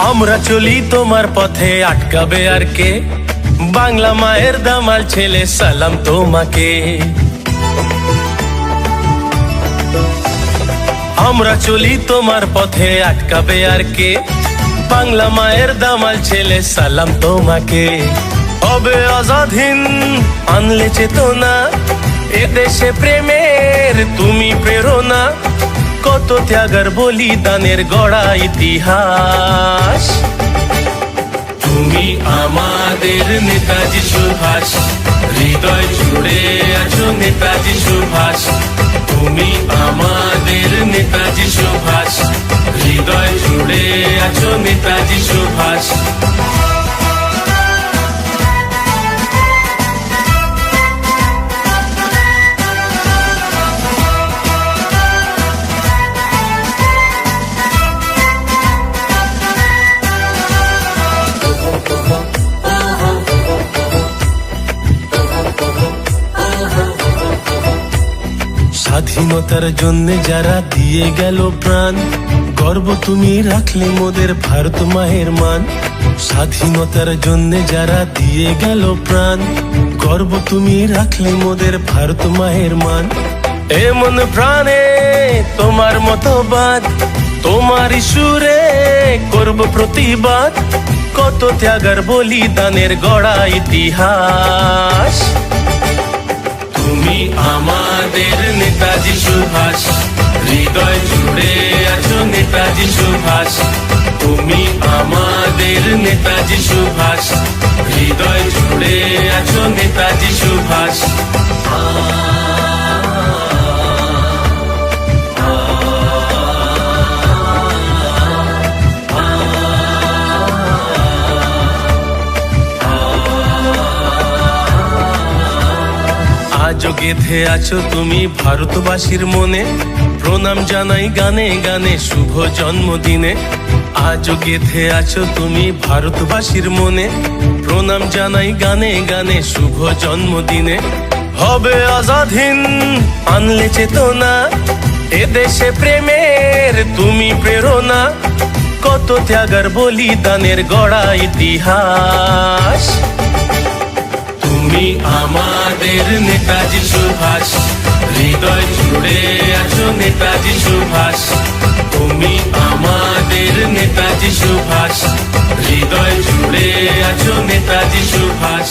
আমরা চলি তোমার পথে, আটকাবে আর কে? বাংলা মায়ের দামাল ছেলে, সালাম তোমাকে। আমরা চলি তোমার পথে, আটকাবে আর কে? বাংলা মায়ের দামাল ছেলে, সালাম তোমাকে। হবে আজাদহীন, আনলে চেতনা, এদেশে প্রেমের তুমি প্রেরণা। কত ত্যাগের বলিদানের গড়া ইতিহাস। তুমি আমাদের নেতাজি সুভাষ, হৃদয় জুড়ে আছো নেতাজি সুভাষ। তুমি আমাদের নেতাজি সুভাষ, হৃদয় জুড়ে আছো নেতাজি সুভাষ। স্বাধীনতার জন্য যারা দিয়ে গেল প্রাণ, গর্ব তুমি রাখলে মোদের ভারত মায়ের মান। স্বাধীনতার জন্য যারা দিয়ে গেল প্রাণ, গর্ব তুমি রাখলে মোদের ভারত মায়ের মান। এমন প্রাণে তোমার মতবাদ, তোমার সুরে করব প্রতিবাদ। কত ত্যাগের বলিদানের গড়া ইতিহাস। তুমি আমাদের নেতাজি সুভাষ, হৃদয় জুড়ে আছো নেতাজি সুভাষ। তুমি আমাদের নেতাজি সুভাষ, হৃদয় জুড়ে আছো নেতাজি সুভাষ। আজও গেঁথে আছো তুমি ভারতবাসীর মনে, প্রণাম জানাই গানে গানে শুভ জন্মদিনে। আজও গেঁথে আছো তুমি ভারতবাসীর মনে, প্রণাম জানাই গানে গানে শুভ জন্মদিনে। হবে আজাদহীন, আনলে চেতনা, এদেশে প্রেমের তুমি প্রেরণা। কত ত্যাগের বলিদানের গড়া ইতিহাস। তুমি আমাদের নেতাজি সুভাষ, হৃদয় জুড়ে আছো নেতাজি সুভাষ। তুমি আমাদের নেতাজি সুভাষ, হৃদয় জুড়ে আছো নেতাজি সুভাষ।